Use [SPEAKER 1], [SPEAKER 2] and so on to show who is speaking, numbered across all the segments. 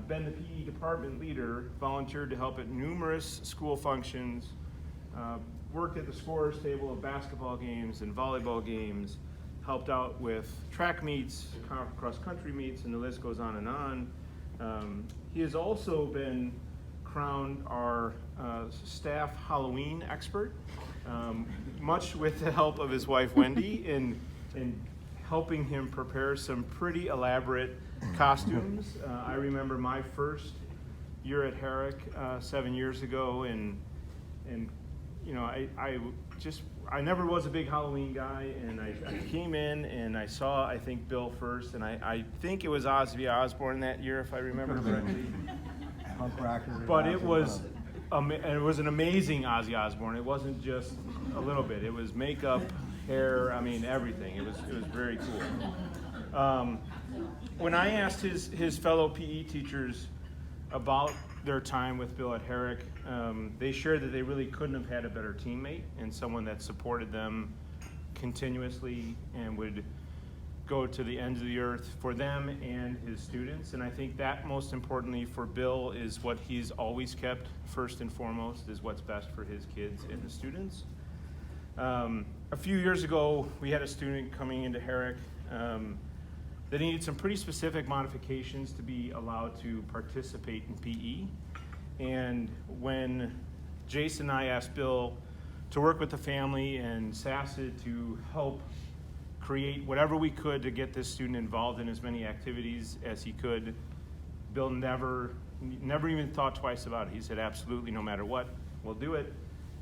[SPEAKER 1] been the PE department leader, volunteered to help at numerous school functions, worked at the scorer's table of basketball games and volleyball games, helped out with track meets, cross-country meets, and the list goes on and on. He has also been crowned our staff Halloween expert, much with the help of his wife Wendy in helping him prepare some pretty elaborate costumes. I remember my first year at Herrick 7 years ago, and you know, I never was a big Halloween guy, and I came in and I saw, I think, Bill first, and I think it was Ozzy Osbourne that year, if I remember correctly. But it was an amazing Ozzy Osbourne. It wasn't just a little bit. It was makeup, hair, I mean, everything. It was very cool. When I asked his fellow PE teachers about their time with Bill at Herrick, they shared that they really couldn't have had a better teammate and someone that supported them continuously and would go to the ends of the earth for them and his students. And I think that most importantly for Bill is what he's always kept first and foremost, is what's best for his kids and the students. A few years ago, we had a student coming into Herrick that needed some pretty specific modifications to be allowed to participate in PE. And when Jason and I asked Bill to work with the family and SASD to help create whatever we could to get this student involved in as many activities as he could, Bill never even thought twice about it. He said, absolutely, no matter what, we'll do it.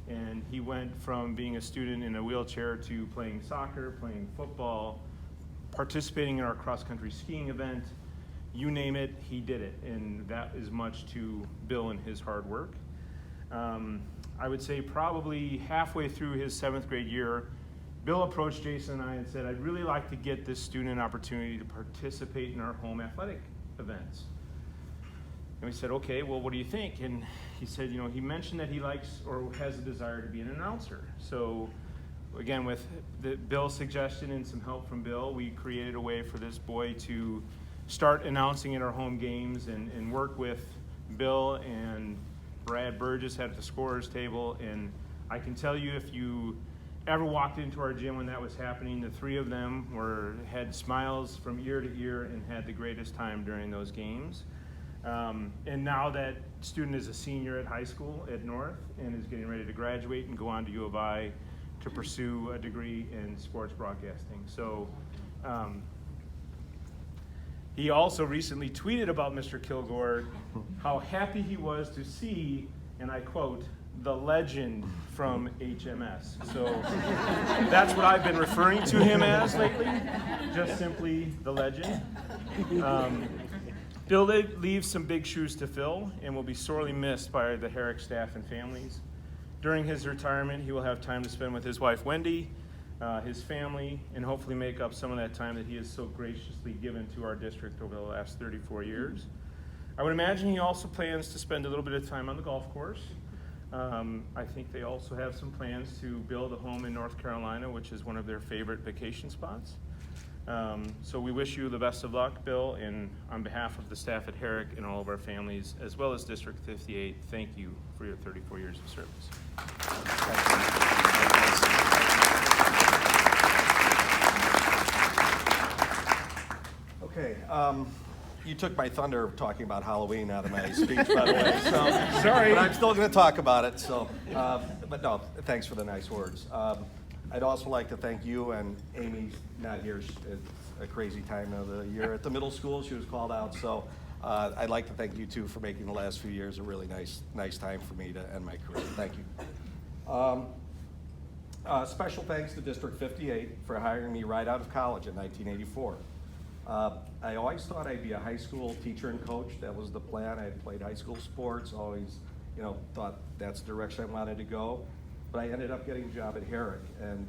[SPEAKER 1] And he went from being a student in a wheelchair to playing soccer, playing football, participating in our cross-country skiing event. You name it, he did it. And that is much to Bill and his hard work. I would say probably halfway through his 7th grade year, Bill approached Jason and I and said, I'd really like to get this student an opportunity to participate in our home athletic events. And we said, okay, well, what do you think? And he said, you know, he mentioned that he likes or has a desire to be an announcer. So again, with Bill's suggestion and some help from Bill, we created a way for this boy to start announcing at our home games and work with Bill and Brad Burgess at the scorer's table. And I can tell you, if you ever walked into our gym when that was happening, the three of them had smiles from ear to ear and had the greatest time during those games. And now that student is a senior at high school at North and is getting ready to graduate and go on to U of I to pursue a degree in sports broadcasting. So he also recently tweeted about Mr. Kilgore, how happy he was to see, and I quote, the legend from HMS. So that's what I've been referring to him as lately, just simply the legend. Bill leaves some big shoes to fill and will be sorely missed by the Herrick staff and families. During his retirement, he will have time to spend with his wife, Wendy, his family, and hopefully make up some of that time that he has so graciously given to our district over the last 34 years. I would imagine he also plans to spend a little bit of time on the golf course. I think they also have some plans to build a home in North Carolina, which is one of their favorite vacation spots. So we wish you the best of luck, Bill, and on behalf of the staff at Herrick and all of our families, as well as District 58, thank you for your 34 years of service.
[SPEAKER 2] Okay, you took my thunder talking about Halloween out of my speech, by the way. So,
[SPEAKER 1] sorry.
[SPEAKER 2] But I'm still going to talk about it. So, but no, thanks for the nice words. I'd also like to thank you, and Amy's not here. It's a crazy time of the year at the middle school. She was called out. So I'd like to thank you, too, for making the last few years a really nice time for me to end my career. Thank you. Special thanks to District 58 for hiring me right out of college in 1984. I always thought I'd be a high school teacher and coach. That was the plan. I had played high school sports, always, thought that's the direction I wanted to go. But I ended up getting a job at Herrick, and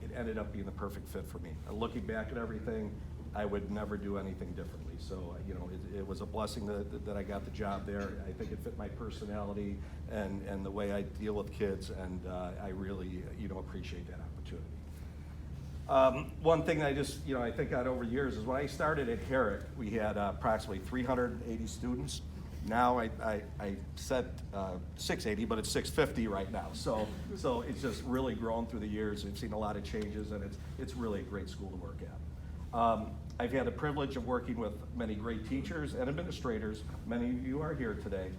[SPEAKER 2] it ended up being the perfect fit for me. Looking back at everything, I would never do anything differently. So, it was a blessing that I got the job there. I think it fit my personality and the way I deal with kids, and I really, appreciate that opportunity. One thing I just, I think on over years is when I started at Herrick, we had approximately 380 students. Now I set 680, but it's 650 right now. So it's just really grown through the years. We've seen a lot of changes, and it's really a great school to work at. I've had the privilege of working with many great teachers and administrators. Many of you are here today.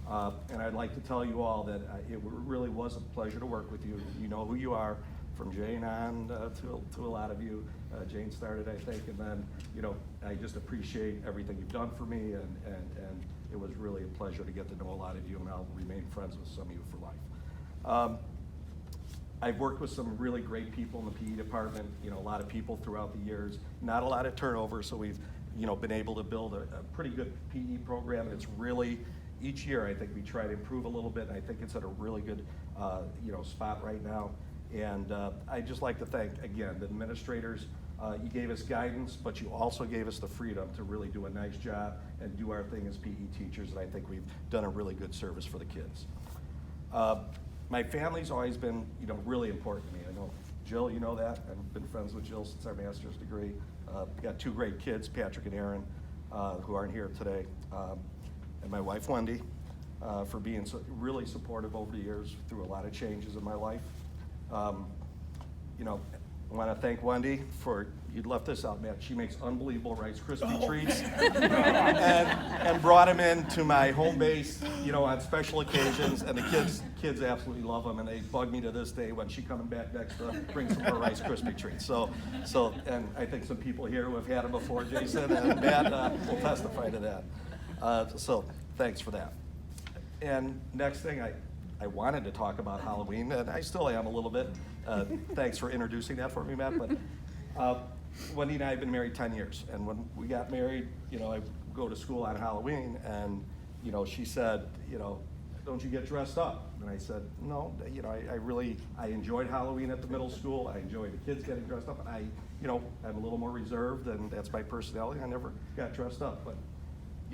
[SPEAKER 2] And I'd like to tell you all that it really was a pleasure to work with you. You know who you are, from Jane on to a lot of you. Jane started, I think, and then, I just appreciate everything you've done for me, and it was really a pleasure to get to know a lot of you, and I'll remain friends with some of you for life. I've worked with some really great people in the PE department, a lot of people throughout the years, not a lot of turnover, so we've, been able to build a pretty good PE program, and it's really, each year I think we try to improve a little bit, and I think it's at a really good, spot right now. And I'd just like to thank, again, the administrators. You gave us guidance, but you also gave us the freedom to really do a nice job and do our thing as PE teachers, and I think we've done a really good service for the kids. My family's always been, really important to me. I know Jill, you know that. I've been friends with Jill since our master's degree. Got two great kids, Patrick and Aaron, who aren't here today, and my wife, Wendy, for being really supportive over the years through a lot of changes in my life. I want to thank Wendy for, you left this out, Matt, she makes unbelievable Rice Krispie treats and brought them into my home base, on special occasions, and the kids absolutely love them, and they bug me to this day when she coming back next to bring some more Rice Krispie treats. So, and I think some people here who have had them before, Jason and Matt, will testify to that. So thanks for that. And next thing, I wanted to talk about Halloween, and I still am a little bit. Thanks for introducing that for me, Matt. But Wendy and I have been married 10 years, and when we got married, I go to school on Halloween, and she said, don't you get dressed up? And I said, no. I enjoyed Halloween at the middle school. I enjoyed the kids getting dressed up. And I'm a little more reserved, and that's my personality. I never got dressed up, but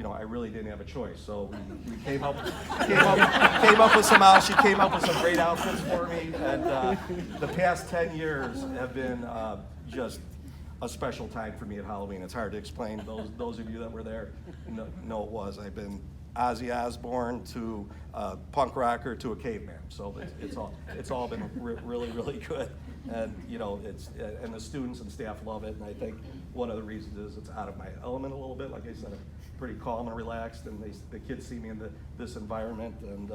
[SPEAKER 2] I really didn't have a choice. So we came up with she came up with some great outfits for me. And the past 10 years have been just a special time for me at Halloween. It's hard to explain. Those of you that were there know it was. I've been Ozzy Osbourne to punk rocker to a caveman. So it's all been really, really good. And and the students and staff love it. And I think one of the reasons is it's out of my element a little bit. Like I said, I'm pretty calm and relaxed, and the kids see me in this environment, and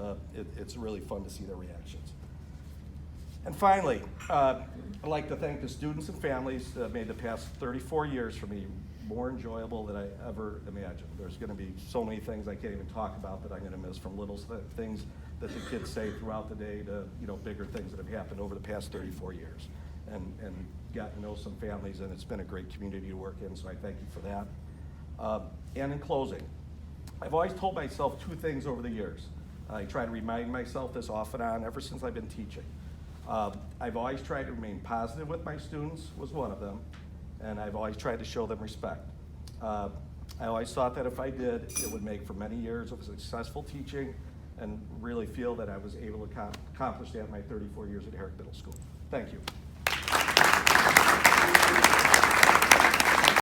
[SPEAKER 2] it's really fun to see their reactions. And finally, I'd like to thank the students and families that made the past 34 years for me more enjoyable than I ever imagined. There's going to be so many things I can't even talk about that I'm going to miss, from little things that the kids say throughout the day to bigger things that have happened over the past 34 years, and got to know some families, and it's been a great community to work in, so I thank you for that. And in closing, I've always told myself two things over the years. I try to remind myself this off and on ever since I've been teaching. I've always tried to remain positive with my students, was one of them, and I've always tried to show them respect. I always thought that if I did, it would make for many years of successful teaching, and really feel that I was able to accomplish that in my 34 years at Herrick Middle School. Thank you.